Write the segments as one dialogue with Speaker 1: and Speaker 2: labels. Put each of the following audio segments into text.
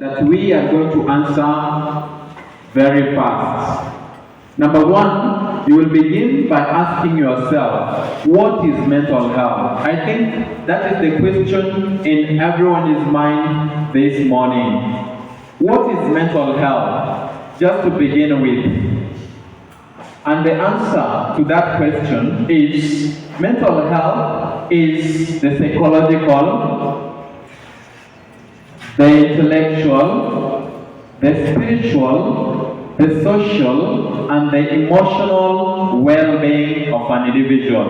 Speaker 1: that we are going to answer very fast. Number one, you will begin by asking yourself, what is mental health? I think that is the question in everyone's mind this morning. What is mental health? Just to begin with. And the answer to that question is, mental health is the psychological, the intellectual, the spiritual, the social, and the emotional well-being of an individual.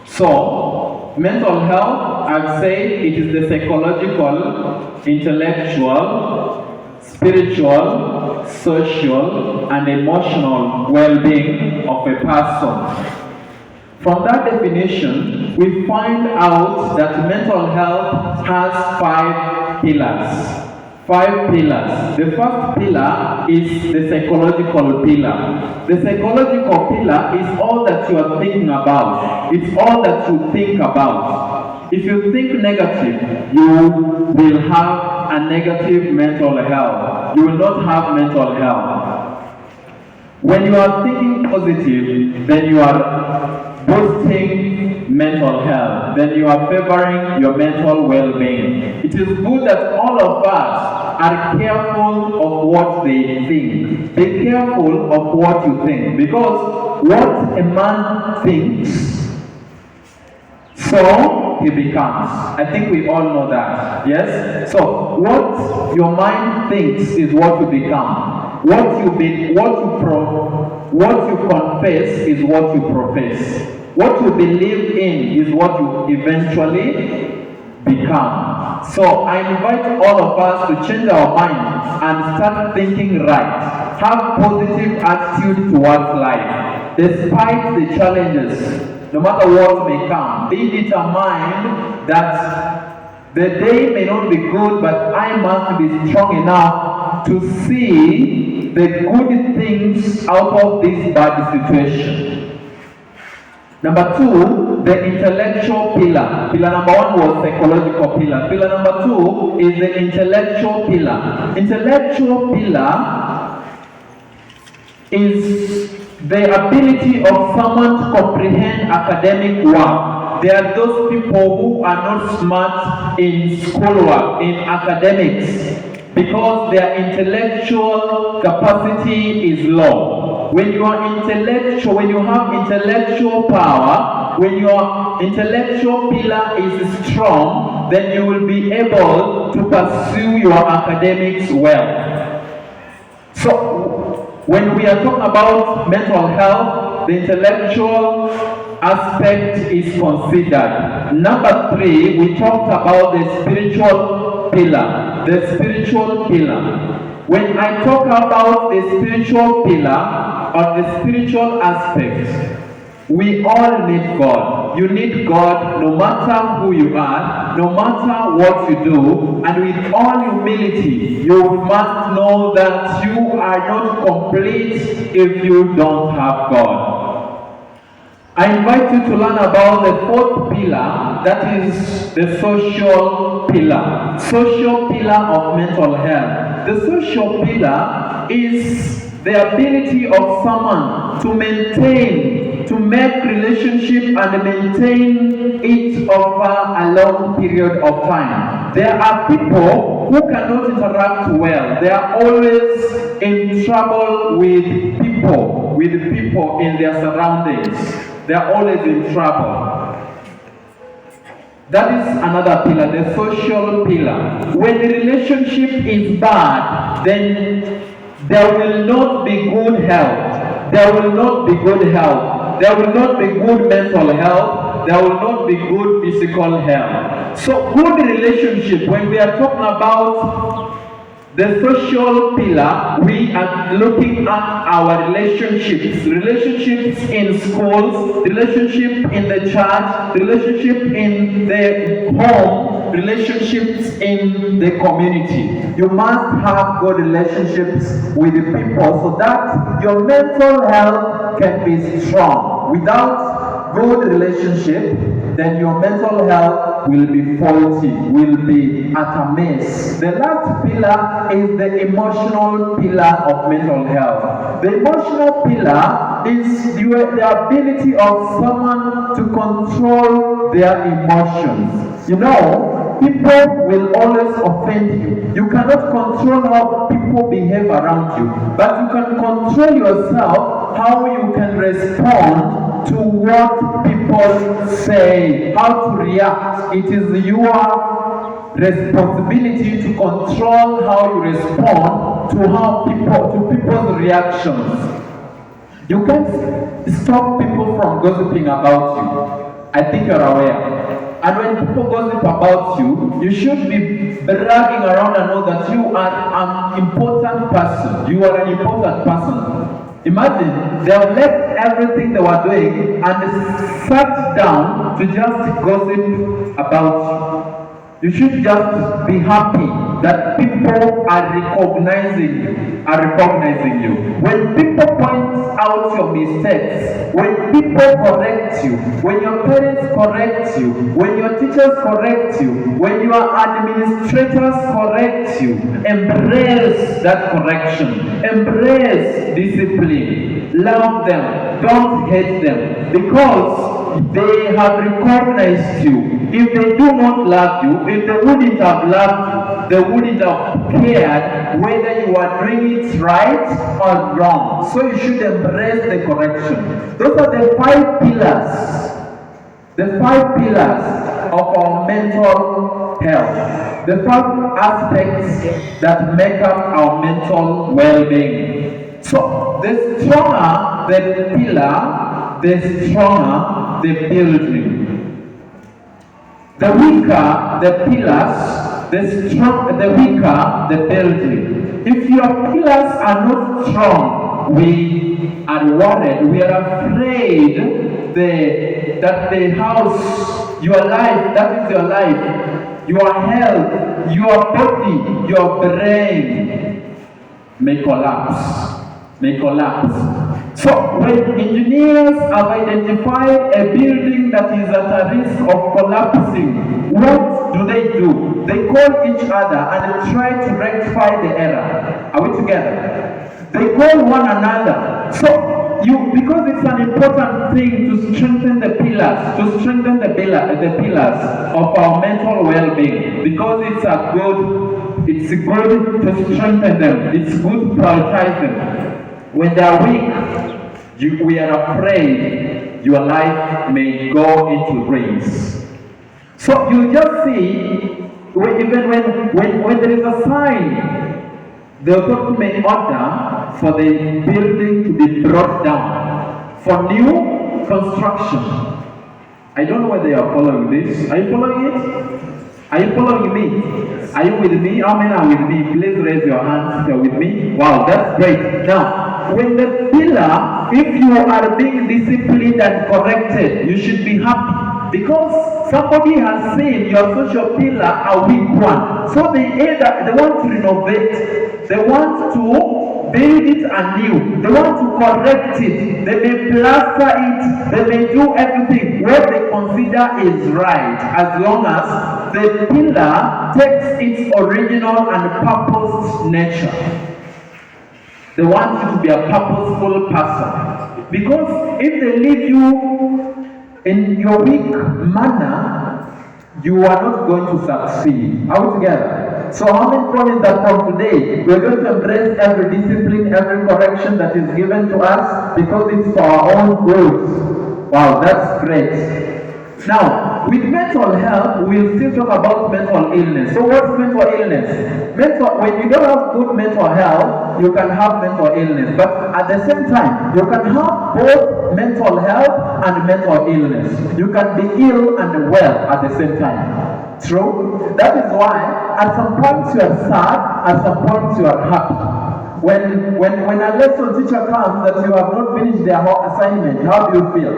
Speaker 1: So, mental health, I'd say it is the psychological, intellectual, spiritual, social, and emotional well-being of a person. From that definition, we find out that mental health has 5 pillars. 5 pillars. The first pillar is the psychological pillar. The psychological pillar is all that you are thinking about. It's all that you think about. If you think negative, you will have a negative mental health. You will not have mental health. When you are thinking positive, then you are boosting mental health, then you are favoring your mental well-being. It is good that all of us are careful of what they think. Be careful of what you think, because what a man thinks, so he becomes. I think we all know that. Yes? So what your mind thinks is what you become. What you confess is what you profess. What you believe in is what you eventually become. So I invite all of us to change our mind and start thinking right. Have positive attitude towards life. Despite the challenges, no matter what may come, be determined that the day may not be good, but I must be strong enough to see the good things out of this bad situation. Number 2, the intellectual pillar. Pillar number 1 was psychological pillar. Pillar number 2 is the intellectual pillar. Intellectual pillar is the ability of someone to comprehend academic work. There are those people who are not smart in schoolwork, in academics, because their intellectual capacity is low. When you are intellectual, when you have intellectual power, when your intellectual pillar is strong, then you will be able to pursue your academics well. So, when we are talking about mental health, the intellectual aspect is considered. Number 3, we talked about the spiritual pillar. The spiritual pillar. When I talk about the spiritual pillar or the spiritual aspect, we all need God. You need God no matter who you are, no matter what you do, and with all humility, you must know that you are not complete if you don't have God. I invite you to learn about the 4th pillar, that is the social pillar. Social pillar of mental health. The social pillar is the ability of someone to maintain, to make relationship and maintain it over a long period of time. There are people who cannot interact well. They are always in trouble with people in their surroundings. They are always in trouble. That is another pillar, the social pillar. When the relationship is bad, then there will not be good health. There will not be good health. There will not be good mental health. There will not be good physical health. So good relationship, when we are talking about the social pillar, we are looking at our relationships. Relationships in schools, relationship in the church, relationship in the home, relationships in the community. You must have good relationships with the people so that your mental health can be strong. Without good relationship, then your mental health will be faulty, will be at a mess. The last pillar is the emotional pillar of mental health. The emotional pillar is the ability of someone to control their emotions. You know, people will always offend you. You cannot control how people behave around you, but you can control yourself, how you can respond to what people say, how to react. It is your responsibility to control how you respond to people's reactions. You can't stop people from gossiping about you. I think you're aware. And when people gossip about you, you should be bragging around and know that you are an important person. You are an important person. Imagine they have left everything they were doing and sat down to just gossip about you. You should just be happy that people are recognizing you. When people point out your mistakes, when people correct you, when your parents correct you, when your teachers correct you, when your administrators correct you, embrace that correction. Embrace discipline. Love them. Don't hate them. Because they have recognized you. If they do not love you, if they wouldn't have loved you, they wouldn't have cared whether you are doing it right or wrong. So you should embrace the correction. Those are the 5 pillars. The 5 pillars of our mental health. The 5 aspects that make up our mental well-being. So the stronger the pillar, the stronger the building. The weaker the pillars, the weaker the building. If your pillars are not strong, we are worried. We are afraid that the house, your life, that is your life, your health, your body, your brain may collapse. So when engineers have identified a building that is at a risk of collapsing, what do? They call each other and try to rectify the error. Are we together? They call one another. So because it's an important thing to strengthen the pillars, of our mental well-being, because it's good to strengthen them. It's good to prioritize them. When they are weak, we are afraid your life may go into ruins. So you just see, even when there is a sign, the authority may order for the building to be brought down for new construction. I don't know whether you are following this. Are you following it? Are you following me? Are you with me? How many are with me? Please raise your hands if you're with me. Wow, that's great. Now, when the pillar, if you are being disciplined and corrected, you should be happy. Because somebody has seen your social pillar a weak one. So they want to renovate. They want to build it anew. They want to correct it. They may plaster it. They may do everything what they consider is right, as long as the pillar takes its original and purposed nature. They want you to be a purposeful person. Because if they leave you in your weak manner, you are not going to succeed. Are we together? So how many promise that from today we are going to embrace every discipline, every correction that is given to us because it's for our own good? Wow, that's great. Now, with mental health, we'll still talk about mental illness. So what's mental illness? When you don't have good mental health, you can have mental illness. But at the same time, you can have both mental health and mental illness. You can be ill and well at the same time. True? That is why at some points you are sad, at some points you are happy. When a lesson teacher comes that you have not finished their assignment, how do you feel?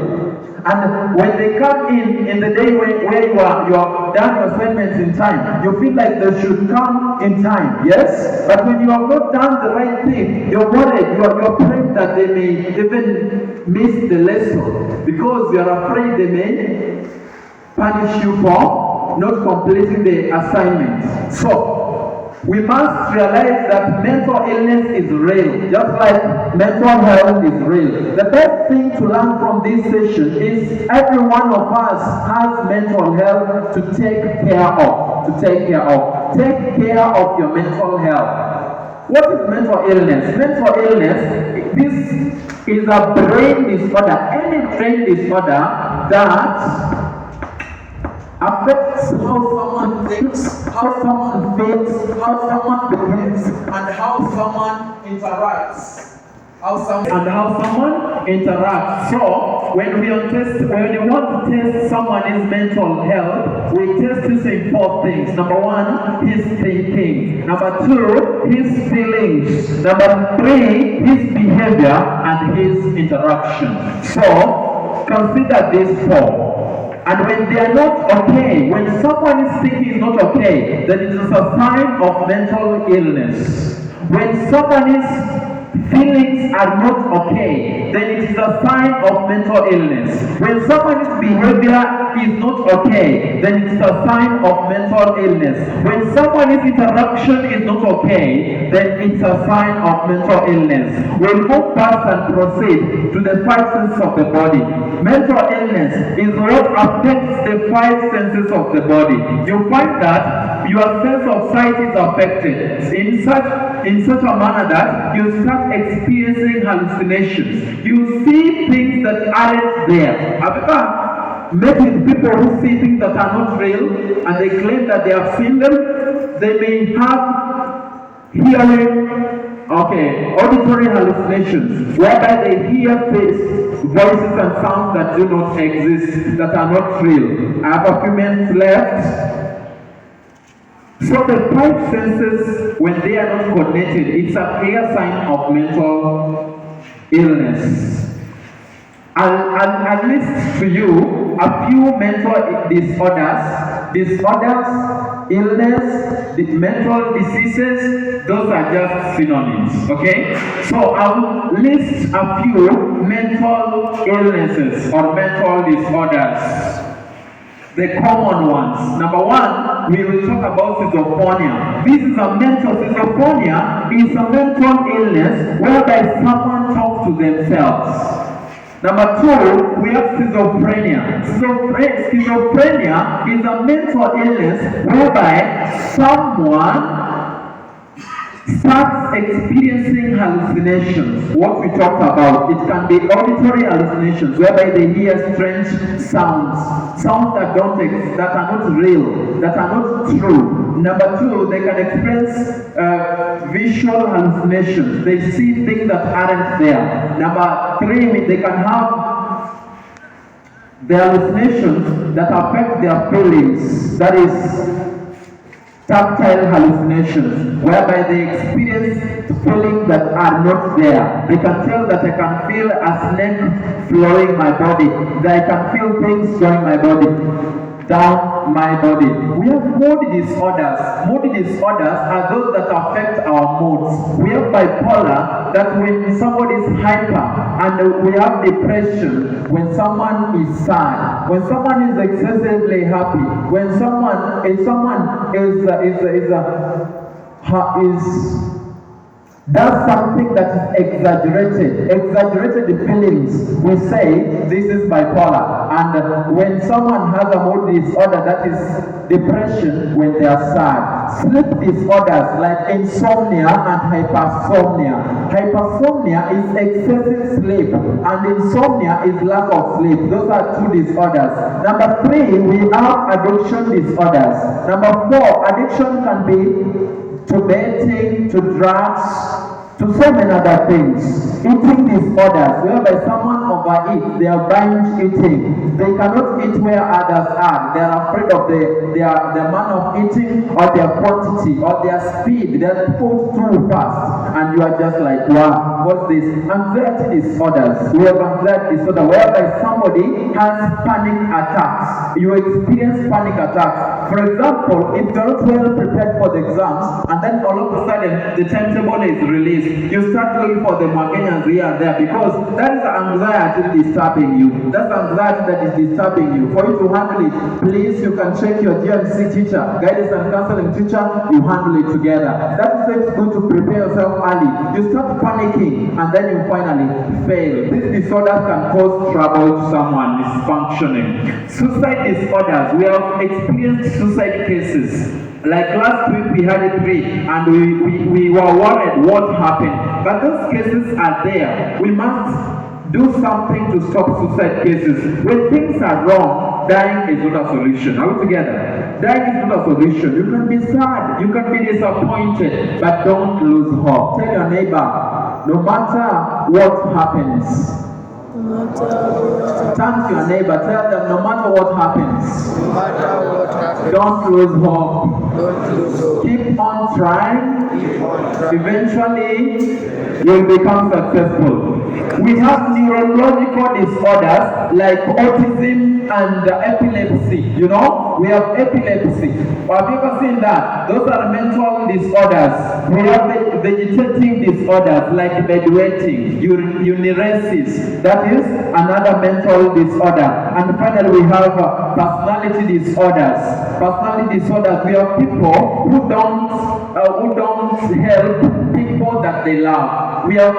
Speaker 1: And when they come in the day where you have done your assignments in time, you feel like they should come in time, yes? But when you have not done the right thing, you're worried, you're afraid that they may even miss the lesson because you're afraid they may punish you for not completing the assignment. So, we must realize that mental illness is real, just like mental health is real. The best thing to learn from this session is every one of us has mental health to take care of. Take care of your mental health. What is mental illness? Mental illness, this is a brain disorder, any brain disorder that affects how someone thinks, how someone feels, how someone behaves, and how someone interacts. So, when we want to test someone's mental health, we test using 4 things. Number 1, his thinking. Number 2, his feelings. Number 3, his behavior and his interaction. So, consider these 4. And when they are not okay, when someone is thinking is not okay, then it is a sign of mental illness. When someone's feelings are not okay, then it is a sign of mental illness. When someone's behavior is not okay, then it is a sign of mental illness. When someone's interaction is not okay, then it's a sign of mental illness. We'll move past and proceed to the 5 senses of the body. Mental illness is what affects the 5 senses of the body. You find that your sense of sight is affected in such a manner that you start experiencing hallucinations. You see things that aren't there. Have you ever met with people who see things that are not real and they claim that they have seen them? They may have auditory hallucinations, whereby they hear voices and sounds that do not exist, that are not real. I have a few minutes left. So the 5 senses, when they are not connected, it's a clear sign of mental illness. I'll list to you a few mental disorders, illness, mental diseases. Those are just synonyms, okay? So I'll list a few mental illnesses or mental disorders. The common ones. Number 1, we will talk about schizophrenia. Schizophrenia is a mental illness whereby someone talks to themselves. Number 2, we have schizophrenia. Schizophrenia is a mental illness whereby someone starts experiencing hallucinations. What we talked about, it can be auditory hallucinations, whereby they hear strange sounds that are not real, that are not true. Number 2, they can experience visual hallucinations. They see things that aren't there. Number 3, they can have the hallucinations that affect their feelings. That is tactile hallucinations, whereby they experience feelings that are not there. They can tell that I can feel a snake flowing my body, that I can feel things going down my body. We have mood disorders. Mood disorders are those that affect our moods. We have bipolar, that when somebody is hyper, and we have depression when someone is sad, when someone is excessively happy, when someone does something that is exaggerated feelings, we say this is bipolar. And when someone has a mood disorder, that is depression when they are sad. Sleep disorders like insomnia and hypersomnia. Hypersomnia is excessive sleep, and insomnia is lack of sleep. Those are 2 disorders. Number 3, we have addiction disorders. Number 4, addiction can be to betting, to drugs, to so many other things. Eating disorders, whereby someone overeats, they are binge eating. They cannot eat where others are. They are afraid of the amount of eating, or their quantity, or their speed. They are put too fast, and you are just like, wow. what's this? Anxiety disorders. We have anxiety disorder whereby somebody has panic attacks. You experience panic attacks. For example, if you're not well prepared for the exams and then all of a sudden the timetable is released, you start looking for the Magenians here and there because that is anxiety disturbing you. That's anxiety that is disturbing you. For you to handle it, please, you can check your GNC teacher, guidance and counseling teacher, you handle it together. That is why it's good to prepare yourself early. You start panicking and then you finally fail. This disorder can cause trouble to someone misfunctioning. Suicide disorders. We have experienced suicide cases. Like last week we had 3 and we were worried what happened. But those cases are there. We must do something to stop suicide cases. When things are wrong, dying is not a solution. Are we together? Dying is not a solution. You can be sad, you can be disappointed, but don't lose hope. Tell your neighbor, no matter what happens, turn to your neighbor, tell them no matter what happens, don't lose hope. Keep on trying. Eventually, you'll become successful. We have neurological disorders like autism and epilepsy. You know, we have epilepsy. Have you ever seen that? Those are mental disorders. We have vegetative disorders like bedwetting, urinalysis. That is another mental disorder. And finally, we have personality disorders. Personality disorders. We have people who don't help people that they love. We have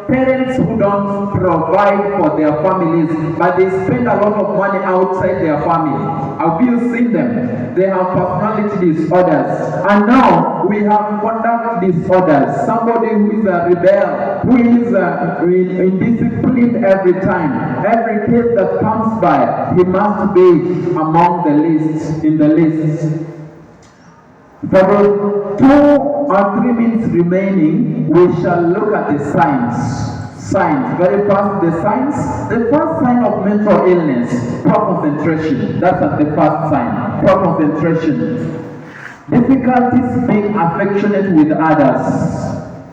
Speaker 1: parents who don't provide for their families, but they spend a lot of money outside their family. Have you seen them? They have personality disorders. And now we have conduct disorders. Somebody who is a rebel, who is indisciplined every time. Every case that comes by, he must be among the list, in the list. For the 2 or 3 minutes remaining, we shall look at the signs. Signs. Very fast, the signs. The first sign of mental illness, poor concentration. That's the first sign. Poor concentration. Difficulties being affectionate with others.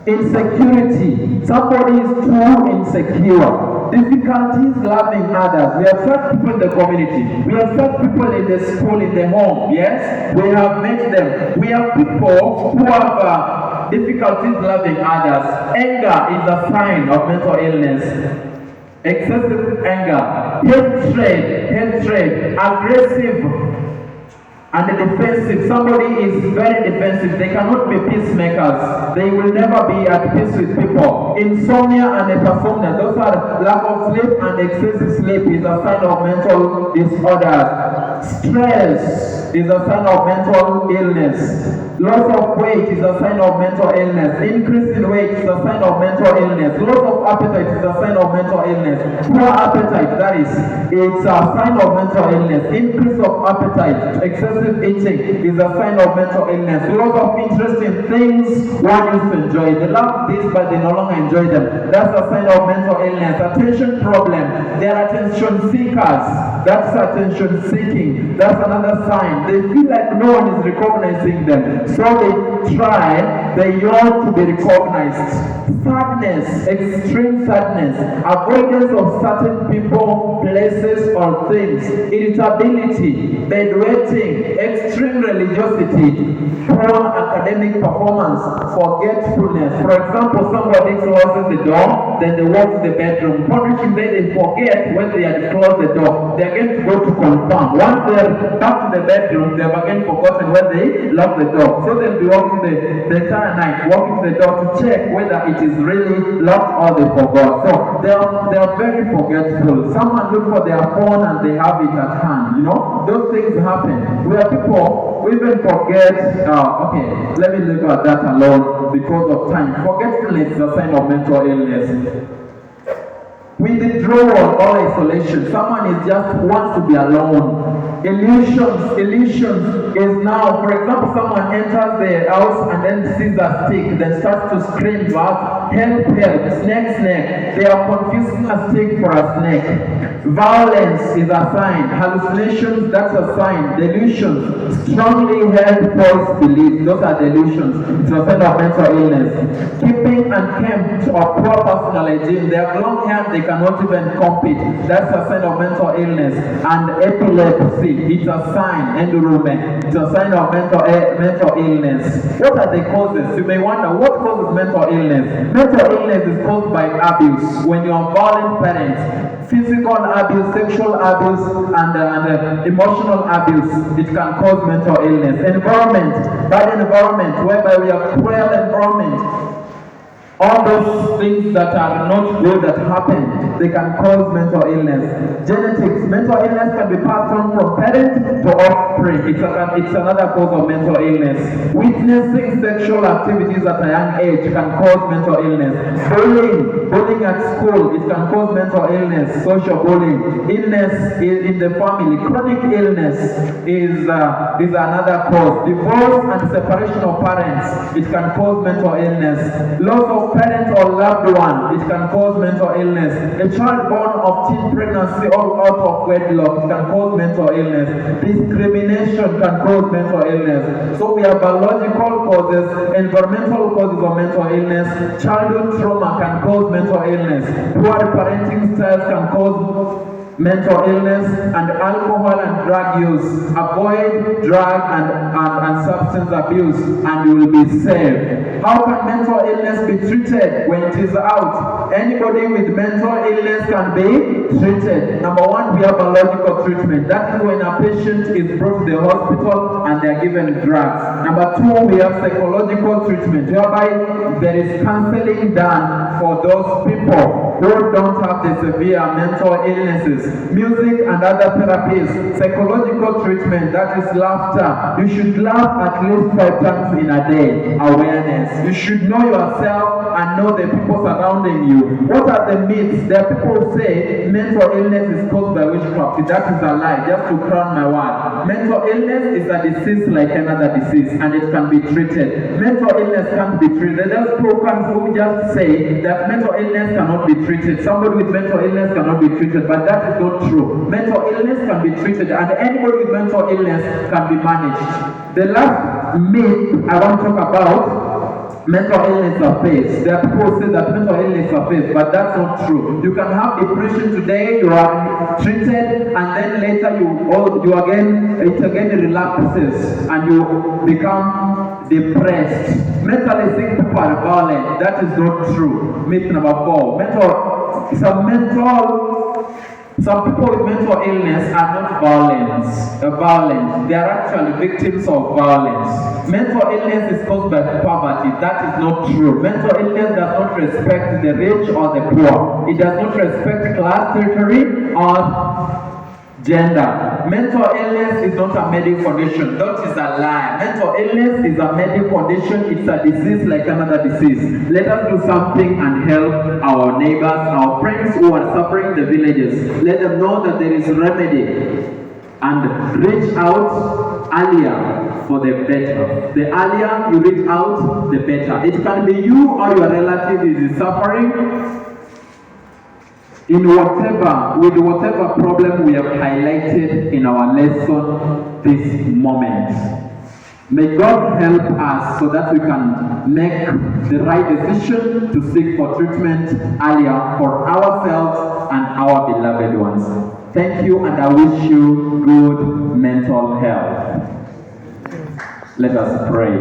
Speaker 1: Insecurity. Somebody is too insecure. Difficulties loving others. We have such people in the community. We have such people in the school, in the home. Yes? We have met them. We have people who have difficulties loving others. Anger is a sign of mental illness. Excessive anger. Hatred. Aggressive. And the defensive. Somebody is very defensive. They cannot be peacemakers. They will never be at peace with people. Insomnia and hypersomnia. Those are lack of sleep and excessive sleep is a sign of mental disorder. Stress is a sign of mental illness. Loss of weight is a sign of mental illness. Increase in weight is a sign of mental illness. Loss of appetite is a sign of mental illness. Poor appetite, that is, it's a sign of mental illness. Increase of appetite, excessive eating is a sign of mental illness. Loss of interest in things one used to enjoy. They love this but they no longer enjoy them. That's a sign of mental illness. Attention problem. They are attention seekers. That's attention seeking. That's another sign. They feel like no one is recognizing them. So they try, they yearn to be recognized. Sadness, extreme sadness, avoidance of certain people, places, or things, irritability, bedwetting, extreme religiosity, poor academic performance, forgetfulness. For example, somebody closes the door, then they walk to the bedroom. Punishing them, they forget when they had closed the door. They are going to go to confirm. Once they are back to the bedroom, they have again forgotten when they lock the door. So they'll be walking the entire night, walking to the door to check whether it is really locked or they forgot. So they are very forgetful. Someone look for their phone and they have it at hand. You know, those things happen. We are people who even forget. Okay, let me leave at that alone because of time. Forgetfulness is a sign of mental illness. Withdrawal or isolation. Someone is just wants to be alone. Illusions is now, for example, someone enters the house and then sees a stick, then starts to scream that help, snake. They are confusing a stick for a snake. Violence is a sign. Hallucinations, that's a sign. Delusions, strongly held false beliefs, those are delusions. It's a sign of mental illness. Keeping unkempt or poor personal hygiene, they have long hair, they cannot even compete. That's a sign of mental illness. And epilepsy, it's a sign. Nduru, it's a sign of mental illness. What are the causes? You may wonder, what causes mental illness? Mental illness is caused by abuse. When you are violent parents, physical abuse, sexual abuse, and emotional abuse, it can cause mental illness. Environment, bad environment, whereby we have cruel environment. All those things that are not good that happen, they can cause mental illness. Genetics, mental illness can be passed on from parent to offspring. It's another cause of mental illness. Witnessing sexual activities at a young age can cause mental illness. Bullying at school, it can cause mental illness. Social bullying, illness in the family, chronic illness is another cause. Divorce and separation of parents, it can cause mental illness. Loss of parent or loved one, it can cause mental illness. A child born of teen pregnancy or out of wedlock, it can cause mental illness. Discrimination can cause mental illness. So we have biological causes, environmental causes of mental illness. Childhood trauma can cause mental illness. Poor parenting styles can cause mental illness. And alcohol and drug use. Avoid drug and substance abuse and you will be saved. How can mental illness be treated when it is out? Anybody with mental illness can be treated. Number one, we have biological treatment. That is when a patient is brought to the hospital and they are given drugs. Number two, we have psychological treatment, whereby there is counseling done for those people who don't have the severe mental illnesses. Music and other therapies. Psychological treatment, that is laughter. You should laugh at least 5 times in a day. Awareness. You should know yourself and know the people surrounding you. What are the myths? There are people who say mental illness is caused by witchcraft. That is a lie, just to crown my word. Mental illness is a disease like another disease and it can be treated. Mental illness can't be treated. There are people who just say that mental illness cannot be treated. Somebody with mental illness cannot be treated, but that is not true. Mental illness can be treated and anybody with mental illness can be managed. The last myth I want to talk about, mental illness affairs. There are people who say that mental illness affairs, but that's not true. You can have depression today, you are treated, and then later it again relapses and you become depressed. Mentally sick people are violent. That is not true. Myth number 4. Some people with mental illness are not violent. They are actually victims of violence. Mental illness is caused by poverty. That is not true. Mental illness does not respect the rich or the poor. It does not respect class, territory, or gender. Mental illness is not a medical condition. That is a lie. Mental illness is a medical condition. It's a disease like another disease. Let us do something and help our neighbors, our friends who are suffering in the villages. Let them know that there is remedy and reach out earlier for the better. The earlier you reach out, the better. It can be you or your relative is suffering with whatever problem we have highlighted in our lesson this moment. May God help us so that we can make the right decision to seek for treatment earlier for ourselves and our beloved ones. Thank you, and I wish you good mental health. Let us pray.